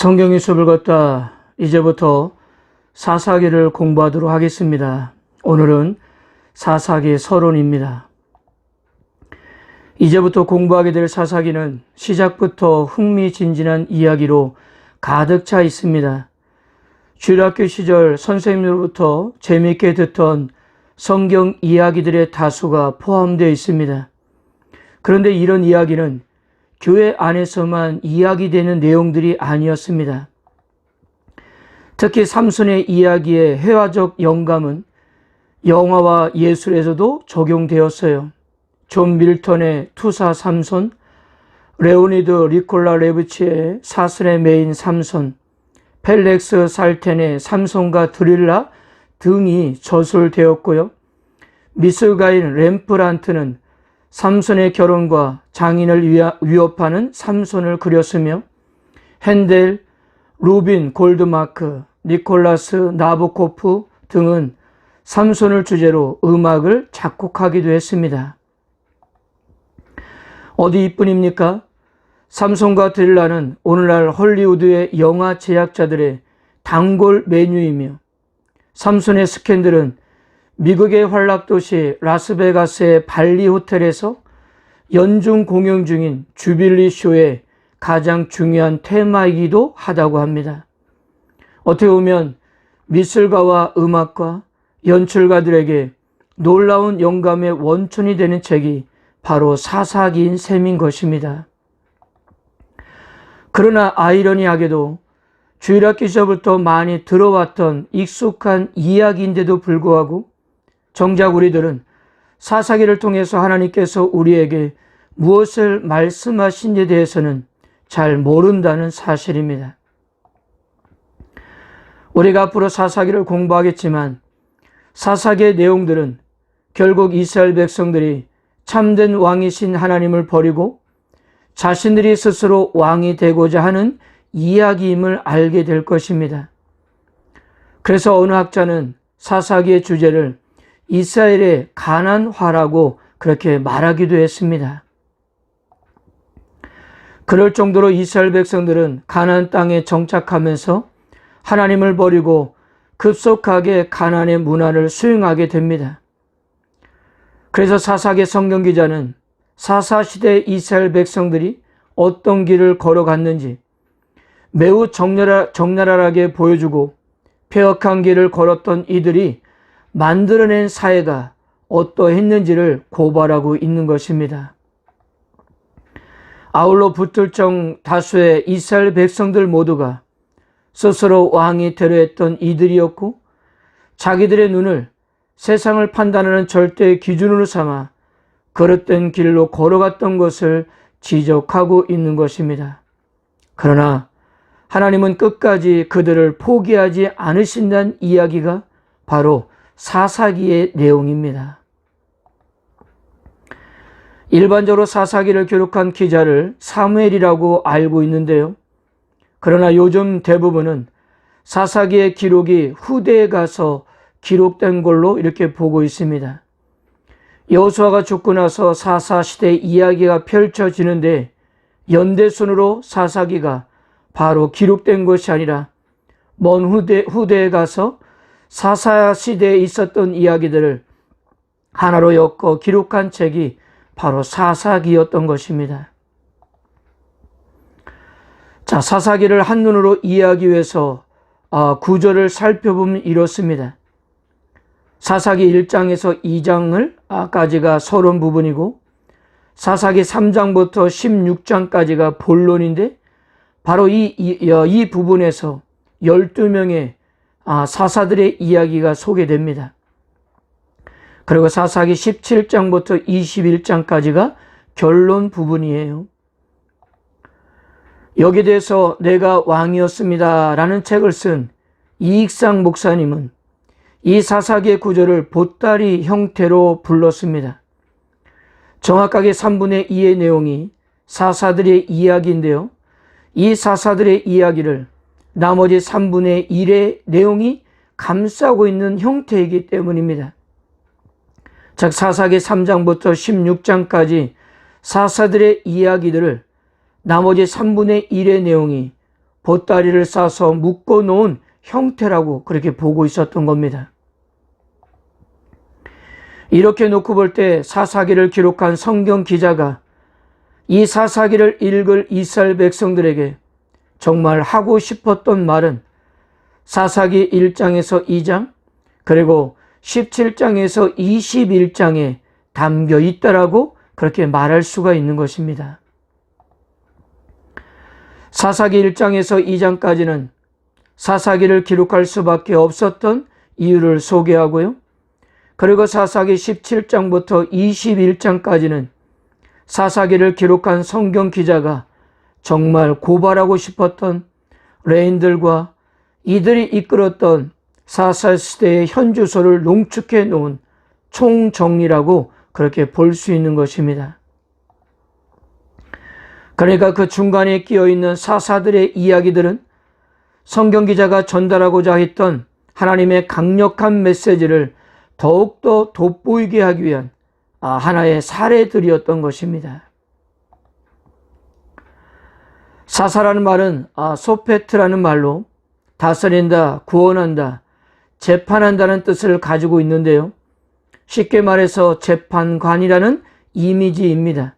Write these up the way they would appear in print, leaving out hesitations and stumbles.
성경의 숲을 걷다 이제부터 사사기를 공부하도록 하겠습니다. 오늘은 사사기 서론입니다. 이제부터 공부하게 될 사사기는 시작부터 흥미진진한 이야기로 가득 차 있습니다. 주일학교 시절 선생님으로부터 재미있게 듣던 성경 이야기들의 다수가 포함되어 있습니다. 그런데 이런 이야기는 교회 안에서만 이야기되는 내용들이 아니었습니다. 특히 삼손의 이야기의 회화적 영감은 영화와 예술에서도 적용되었어요. 존 밀턴의 투사 삼손, 레오니드 리콜라 레브치의 사슬의 메인 삼손, 펠렉스 살텐의 삼손과 드릴라 등이 저술되었고요. 미술가인 렘프란트는 삼손의 결혼과 장인을 위협하는 삼손을 그렸으며 핸델, 루빈 골드마크, 니콜라스 나보코프 등은 삼손을 주제로 음악을 작곡하기도 했습니다. 어디 이뿐입니까? 삼손과 드릴라는 오늘날 헐리우드의 영화 제작자들의 단골 메뉴이며 삼손의 스캔들은 미국의 환락도시 라스베가스의 발리 호텔에서 연중 공연 중인 주빌리 쇼의 가장 중요한 테마이기도 하다고 합니다. 어떻게 보면 미술가와 음악가, 연출가들에게 놀라운 영감의 원천이 되는 책이 바로 사사기인 셈인 것입니다. 그러나 아이러니하게도 주일학교 시절부터 많이 들어왔던 익숙한 이야기인데도 불구하고 정작 우리들은 사사기를 통해서 하나님께서 우리에게 무엇을 말씀하신지에 대해서는 잘 모른다는 사실입니다. 우리가 앞으로 사사기를 공부하겠지만 사사기의 내용들은 결국 이스라엘 백성들이 참된 왕이신 하나님을 버리고 자신들이 스스로 왕이 되고자 하는 이야기임을 알게 될 것입니다. 그래서 어느 학자는 사사기의 주제를 이스라엘의 가난화라고 그렇게 말하기도 했습니다. 그럴 정도로 이스라엘 백성들은 가나안 땅에 정착하면서 하나님을 버리고 급속하게 가나안의 문화를 수용하게 됩니다. 그래서 사사기 성경 기자는 사사시대 이스라엘 백성들이 어떤 길을 걸어갔는지 매우 적나라하게 보여주고 폐역한 길을 걸었던 이들이 만들어낸 사회가 어떠했는지를 고발하고 있는 것입니다. 아울러 붙들정 다수의 이스라엘 백성들 모두가 스스로 왕이 되려 했던 이들이었고 자기들의 눈을 세상을 판단하는 절대의 기준으로 삼아 그릇된 길로 걸어갔던 것을 지적하고 있는 것입니다. 그러나 하나님은 끝까지 그들을 포기하지 않으신다는 이야기가 바로 사사기의 내용입니다. 일반적으로 사사기를 기록한 기자를 사무엘이라고 알고 있는데요. 그러나 요즘 대부분은 사사기의 기록이 후대에 가서 기록된 걸로 이렇게 보고 있습니다. 여호수아가 죽고 나서 사사시대 이야기가 펼쳐지는데 연대순으로 사사기가 바로 기록된 것이 아니라 먼 후대에 가서 사사시대에 있었던 이야기들을 하나로 엮어 기록한 책이 바로 사사기였던 것입니다. 자, 사사기를 한눈으로 이해하기 위해서 구절을 살펴보면 이렇습니다. 사사기 1장에서 2장까지가 서론 부분이고 사사기 3장부터 16장까지가 본론인데 바로 이 부분에서 12명의 사사들의 이야기가 소개됩니다. 그리고 사사기 17장부터 21장까지가 결론 부분이에요. 여기에 대해서 내가 왕이었습니다 라는 책을 쓴 이익상 목사님은 이 사사기의 구절을 보따리 형태로 불렀습니다. 정확하게 3분의 2의 내용이 사사들의 이야기인데요. 이 사사들의 이야기를 나머지 3분의 1의 내용이 감싸고 있는 형태이기 때문입니다. 즉 사사기 3장부터 16장까지 사사들의 이야기들을 나머지 3분의 1의 내용이 보따리를 싸서 묶어 놓은 형태라고 그렇게 보고 있었던 겁니다. 이렇게 놓고 볼 때 사사기를 기록한 성경 기자가 이 사사기를 읽을 이스라엘 백성들에게 정말 하고 싶었던 말은 사사기 1장에서 2장 그리고 17장에서 21장에 담겨 있다라고 그렇게 말할 수가 있는 것입니다. 사사기 1장에서 2장까지는 사사기를 기록할 수밖에 없었던 이유를 소개하고요. 그리고 사사기 17장부터 21장까지는 사사기를 기록한 성경 기자가 정말 고발하고 싶었던 레인들과 이들이 이끌었던 사사시대의 현주소를 농축해 놓은 총정리라고 그렇게 볼 수 있는 것입니다. 그러니까 그 중간에 끼어있는 사사들의 이야기들은 성경 기자가 전달하고자 했던 하나님의 강력한 메시지를 더욱더 돋보이게 하기 위한 하나의 사례들이었던 것입니다. 사사라는 말은 소페트라는 말로 다스린다, 구원한다, 재판한다는 뜻을 가지고 있는데요. 쉽게 말해서 재판관이라는 이미지입니다.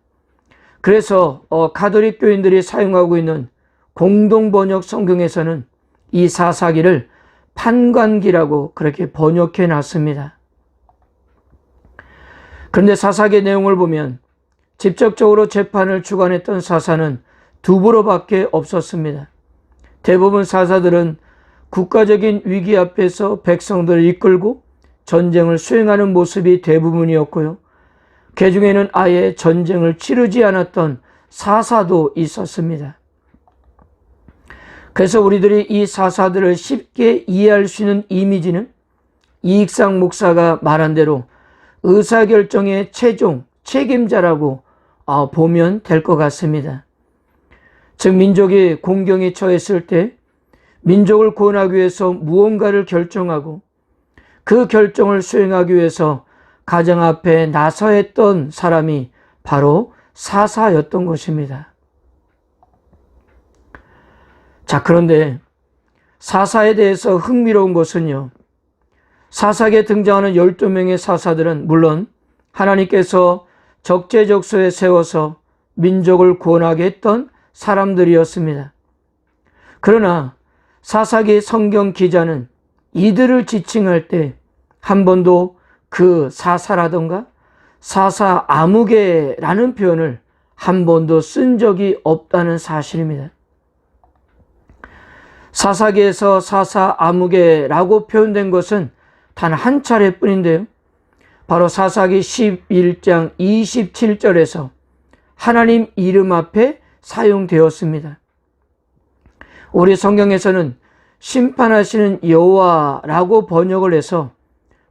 그래서 가톨릭 교인들이 사용하고 있는 공동번역 성경에서는 이 사사기를 판관기라고 그렇게 번역해 놨습니다. 그런데 사사기의 내용을 보면 직접적으로 재판을 주관했던 사사는 두부로밖에 없었습니다. 대부분 사사들은 국가적인 위기 앞에서 백성들을 이끌고 전쟁을 수행하는 모습이 대부분이었고요. 그 중에는 아예 전쟁을 치르지 않았던 사사도 있었습니다. 그래서 우리들이 이 사사들을 쉽게 이해할 수 있는 이미지는 이익상 목사가 말한 대로 의사결정의 최종 책임자라고 보면 될 것 같습니다. 즉 민족이 공경에 처했을 때 민족을 구원하기 위해서 무언가를 결정하고 그 결정을 수행하기 위해서 가장 앞에 나서 했던 사람이 바로 사사였던 것입니다. 자, 그런데 사사에 대해서 흥미로운 것은요, 사사기에 등장하는 12명의 사사들은 물론 하나님께서 적재적소에 세워서 민족을 구원하게 했던 사람들이었습니다. 그러나 사사기 성경 기자는 이들을 지칭할 때 한 번도 그 사사라던가 사사 아무개라는 표현을 한 번도 쓴 적이 없다는 사실입니다. 사사기에서 사사 아무개라고 표현된 것은 단 한 차례뿐인데요. 바로 사사기 11장 27절에서 하나님 이름 앞에 사용되었습니다. 우리 성경에서는 심판하시는 여호와라고 번역을 해서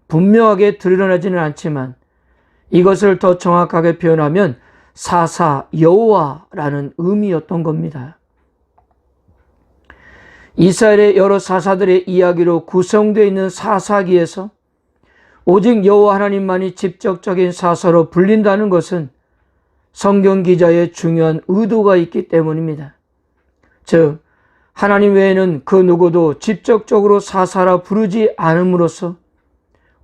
분명하게 드러나지는 않지만 이것을 더 정확하게 표현하면 사사 여호와라는 의미였던 겁니다. 이스라엘의 여러 사사들의 이야기로 구성되어 있는 사사기에서 오직 여호와 하나님만이 직접적인 사사로 불린다는 것은 성경 기자의 중요한 의도가 있기 때문입니다. 즉 하나님 외에는 그 누구도 직접적으로 사사라 부르지 않음으로써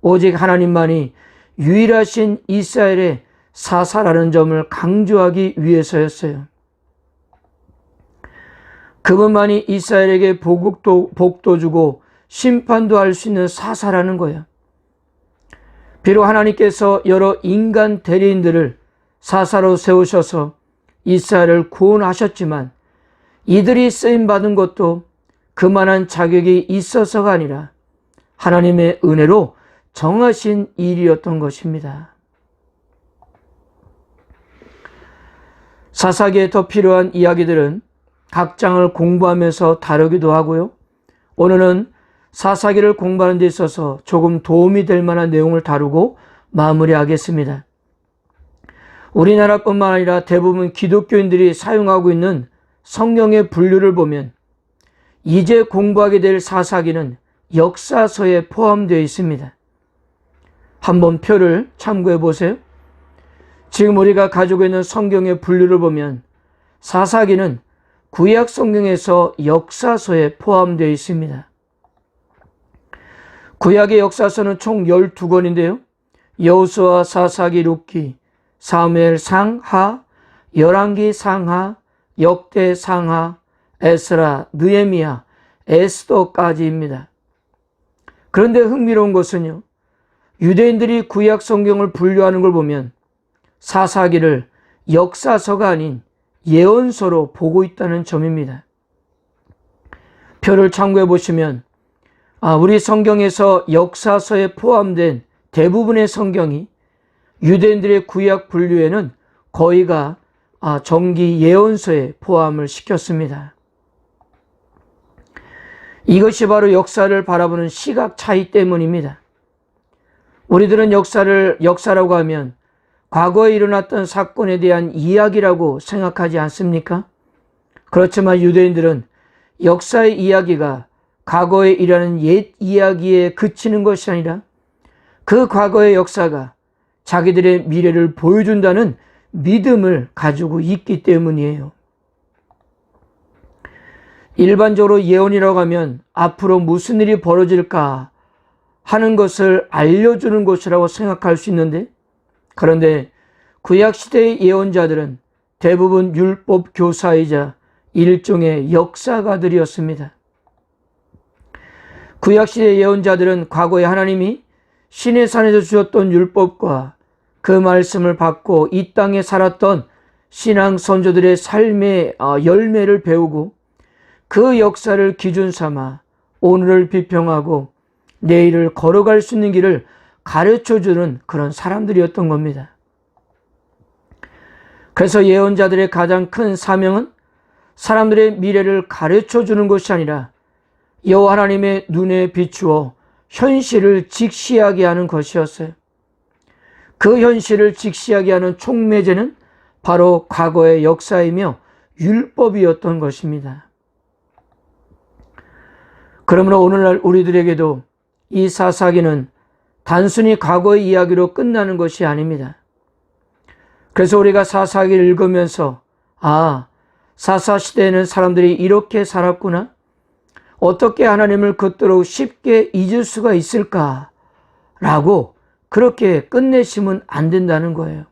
오직 하나님만이 유일하신 이스라엘의 사사라는 점을 강조하기 위해서였어요. 그분만이 이스라엘에게 복도 주고 심판도 할 수 있는 사사라는 거예요. 비록 하나님께서 여러 인간 대리인들을 사사로 세우셔서 이스라엘을 구원하셨지만 이들이 쓰임받은 것도 그만한 자격이 있어서가 아니라 하나님의 은혜로 정하신 일이었던 것입니다. 사사기에 더 필요한 이야기들은 각 장을 공부하면서 다루기도 하고요. 오늘은 사사기를 공부하는 데 있어서 조금 도움이 될 만한 내용을 다루고 마무리하겠습니다. 우리나라뿐만 아니라 대부분 기독교인들이 사용하고 있는 성경의 분류를 보면 이제 공부하게 될 사사기는 역사서에 포함되어 있습니다. 한번 표를 참고해 보세요. 지금 우리가 가지고 있는 성경의 분류를 보면 사사기는 구약 성경에서 역사서에 포함되어 있습니다. 구약의 역사서는 총 12권인데요. 여호수아, 사사기, 룻기, 사무엘 상하, 열왕기 상하, 역대 상하, 에스라, 느헤미야, 에스더까지입니다. 그런데 흥미로운 것은요, 유대인들이 구약 성경을 분류하는 걸 보면 사사기를 역사서가 아닌 예언서로 보고 있다는 점입니다. 표를 참고해 보시면 우리 성경에서 역사서에 포함된 대부분의 성경이 유대인들의 구약 분류에는 거의가 정기 예언서에 포함을 시켰습니다. 이것이 바로 역사를 바라보는 시각 차이 때문입니다. 우리들은 역사라고 하면 과거에 일어났던 사건에 대한 이야기라고 생각하지 않습니까? 그렇지만 유대인들은 역사의 이야기가 과거에 일어난 옛 이야기에 그치는 것이 아니라 그 과거의 역사가 자기들의 미래를 보여준다는 믿음을 가지고 있기 때문이에요. 일반적으로 예언이라고 하면 앞으로 무슨 일이 벌어질까 하는 것을 알려주는 것이라고 생각할 수 있는데, 그런데 구약시대의 예언자들은 대부분 율법 교사이자 일종의 역사가들이었습니다. 구약시대의 예언자들은 과거에 하나님이 시내 산에서 주셨던 율법과 그 말씀을 받고 이 땅에 살았던 신앙 선조들의 삶의 열매를 배우고 그 역사를 기준 삼아 오늘을 비평하고 내일을 걸어갈 수 있는 길을 가르쳐주는 그런 사람들이었던 겁니다. 그래서 예언자들의 가장 큰 사명은 사람들의 미래를 가르쳐주는 것이 아니라 여호와 하나님의 눈에 비추어 현실을 직시하게 하는 것이었어요. 그 현실을 직시하게 하는 촉매제는 바로 과거의 역사이며 율법이었던 것입니다. 그러므로 오늘날 우리들에게도 이 사사기는 단순히 과거의 이야기로 끝나는 것이 아닙니다. 그래서 우리가 사사기를 읽으면서 사사시대에는 사람들이 이렇게 살았구나, 어떻게 하나님을 그토록 쉽게 잊을 수가 있을까 라고 그렇게 끝내시면 안 된다는 거예요.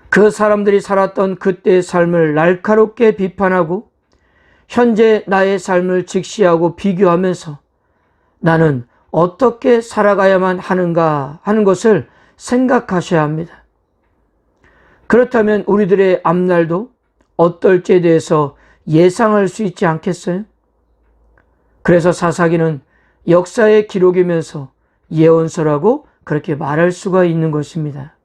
그 사람들이 살았던 그때의 삶을 날카롭게 비판하고 현재 나의 삶을 직시하고 비교하면서 나는 어떻게 살아가야만 하는가 하는 것을 생각하셔야 합니다. 그렇다면 우리들의 앞날도 어떨지에 대해서 예상할 수 있지 않겠어요? 그래서 사사기는 역사의 기록이면서 예언서라고 그렇게 말할 수가 있는 것입니다.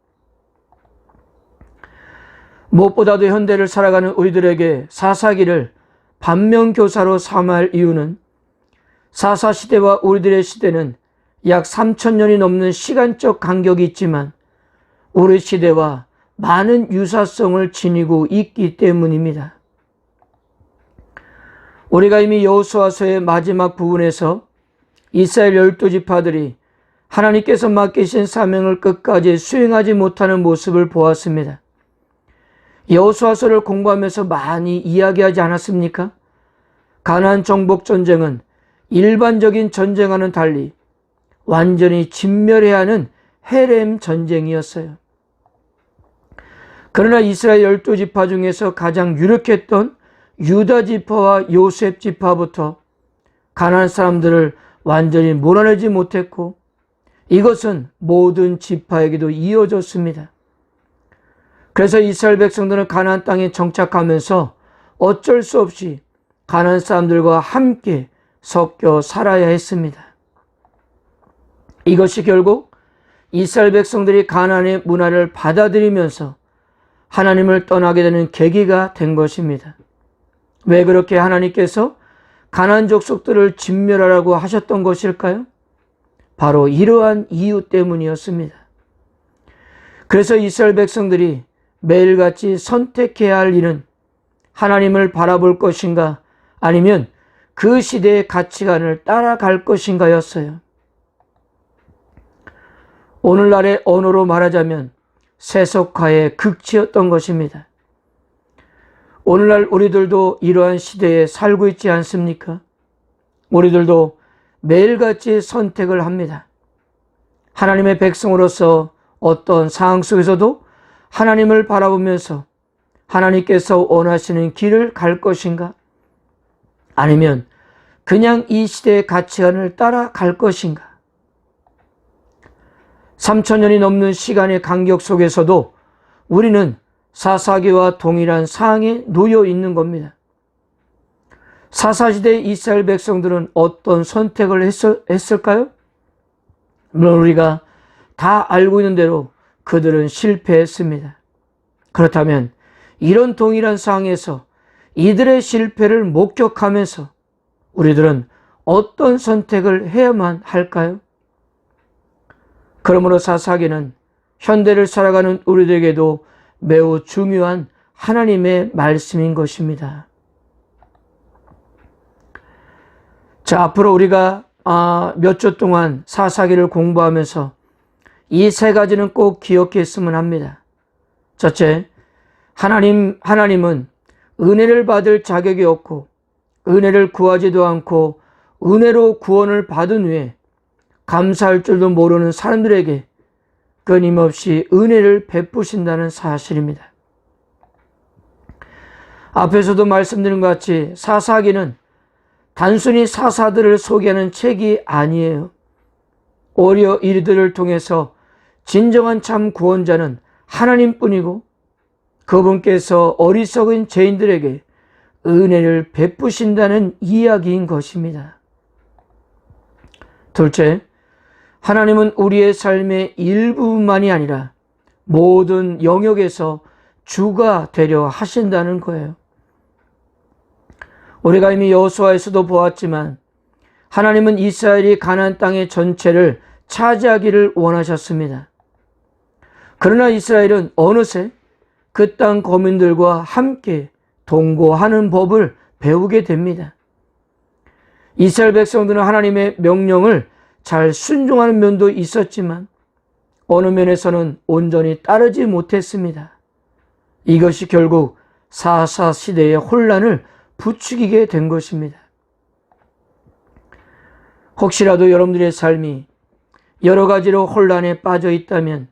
무엇보다도 현대를 살아가는 우리들에게 사사기를 반면교사로 삼아할 이유는 사사시대와 우리들의 시대는 약 3000년이 넘는 시간적 간격이 있지만 우리 시대와 많은 유사성을 지니고 있기 때문입니다. 우리가 이미 여호수아서의 마지막 부분에서 이스라엘 12지파들이 하나님께서 맡기신 사명을 끝까지 수행하지 못하는 모습을 보았습니다. 여호수아서를 공부하면서 많이 이야기하지 않았습니까? 가나안 정복 전쟁은 일반적인 전쟁과는 달리 완전히 진멸해야 하는 헤렘 전쟁이었어요. 그러나 이스라엘 12지파 중에서 가장 유력했던 유다 지파와 요셉 지파부터 가나안 사람들을 완전히 몰아내지 못했고 이것은 모든 지파에게도 이어졌습니다. 그래서 이스라엘 백성들은 가나안 땅에 정착하면서 어쩔 수 없이 가나안 사람들과 함께 섞여 살아야 했습니다. 이것이 결국 이스라엘 백성들이 가나안의 문화를 받아들이면서 하나님을 떠나게 되는 계기가 된 것입니다. 왜 그렇게 하나님께서 가나안 족속들을 진멸하라고 하셨던 것일까요? 바로 이러한 이유 때문이었습니다. 그래서 이스라엘 백성들이 매일같이 선택해야 할 일은 하나님을 바라볼 것인가 아니면 그 시대의 가치관을 따라갈 것인가였어요. 오늘날의 언어로 말하자면 세속화의 극치였던 것입니다. 오늘날 우리들도 이러한 시대에 살고 있지 않습니까? 우리들도 매일같이 선택을 합니다. 하나님의 백성으로서 어떤 상황 속에서도 하나님을 바라보면서 하나님께서 원하시는 길을 갈 것인가? 아니면 그냥 이 시대의 가치관을 따라갈 것인가? 3000년이 넘는 시간의 간격 속에서도 우리는 사사기와 동일한 상황에 놓여 있는 겁니다. 사사시대의 이스라엘 백성들은 어떤 선택을 했을까요? 물론 우리가 다 알고 있는 대로 그들은 실패했습니다. 그렇다면 이런 동일한 상황에서 이들의 실패를 목격하면서 우리들은 어떤 선택을 해야만 할까요? 그러므로 사사기는 현대를 살아가는 우리들에게도 매우 중요한 하나님의 말씀인 것입니다. 자, 앞으로 우리가 몇 주 동안 사사기를 공부하면서 이 세 가지는 꼭 기억했으면 합니다. 첫째, 하나님은 은혜를 받을 자격이 없고 은혜를 구하지도 않고 은혜로 구원을 받은 후에 감사할 줄도 모르는 사람들에게 끊임없이 은혜를 베푸신다는 사실입니다. 앞에서도 말씀드린 것 같이 사사기는 단순히 사사들을 소개하는 책이 아니에요. 오히려 이들을 통해서 진정한 참 구원자는 하나님뿐이고 그분께서 어리석은 죄인들에게 은혜를 베푸신다는 이야기인 것입니다. 둘째, 하나님은 우리의 삶의 일부분만이 아니라 모든 영역에서 주가 되려 하신다는 거예요. 우리가 이미 여호수아에서도 보았지만 하나님은 이스라엘이 가나안 땅의 전체를 차지하기를 원하셨습니다. 그러나 이스라엘은 어느새 그 땅 거민들과 함께 동거하는 법을 배우게 됩니다. 이스라엘 백성들은 하나님의 명령을 잘 순종하는 면도 있었지만 어느 면에서는 온전히 따르지 못했습니다. 이것이 결국 사사 시대의 혼란을 부추기게 된 것입니다. 혹시라도 여러분들의 삶이 여러 가지로 혼란에 빠져 있다면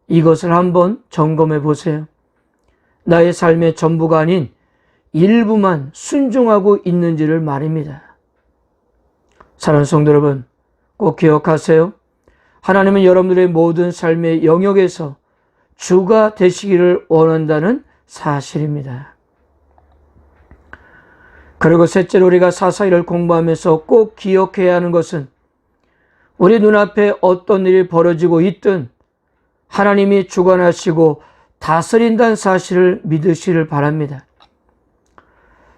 이것을 한번 점검해 보세요. 나의 삶의 전부가 아닌 일부만 순종하고 있는지를 말입니다. 사랑하는 성도 여러분, 꼭 기억하세요. 하나님은 여러분들의 모든 삶의 영역에서 주가 되시기를 원한다는 사실입니다. 그리고 셋째로 우리가 사사기를 공부하면서 꼭 기억해야 하는 것은 우리 눈앞에 어떤 일이 벌어지고 있든 하나님이 주관하시고 다스린다는 사실을 믿으시길 바랍니다.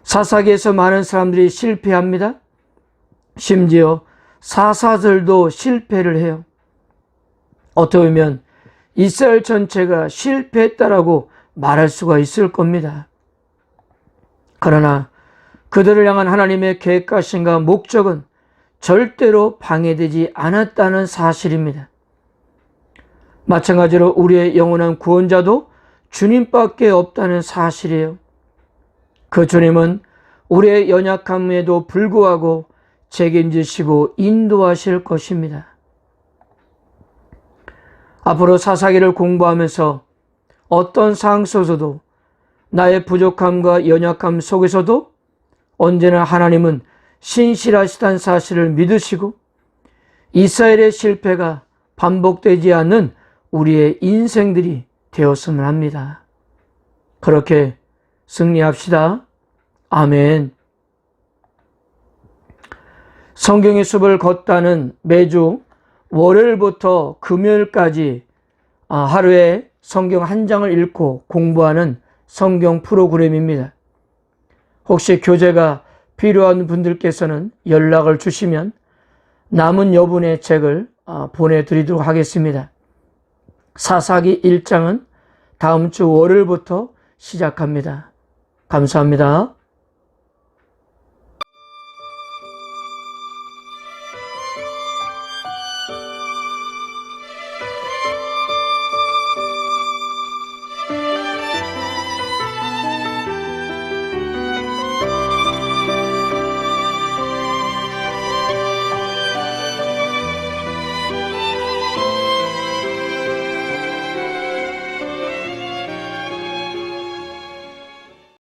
사사기에서 많은 사람들이 실패합니다. 심지어 사사들도 실패를 해요. 어떻게 보면 이스라엘 전체가 실패했다라고 말할 수가 있을 겁니다. 그러나 그들을 향한 하나님의 계획하심과 목적은 절대로 방해되지 않았다는 사실입니다. 마찬가지로 우리의 영원한 구원자도 주님밖에 없다는 사실이에요. 그 주님은 우리의 연약함에도 불구하고 책임지시고 인도하실 것입니다. 앞으로 사사기를 공부하면서 어떤 상황 속에서도 나의 부족함과 연약함 속에서도 언제나 하나님은 신실하시다는 사실을 믿으시고 이스라엘의 실패가 반복되지 않는 우리의 인생들이 되었으면 합니다. 그렇게 승리합시다. 아멘. 성경의 숲을 걷다는 매주 월요일부터 금요일까지 하루에 성경 한 장을 읽고 공부하는 성경 프로그램입니다. 혹시 교재가 필요한 분들께서는 연락을 주시면 남은 여분의 책을 보내드리도록 하겠습니다. 사사기 1장은 다음 주 월요일부터 시작합니다. 감사합니다.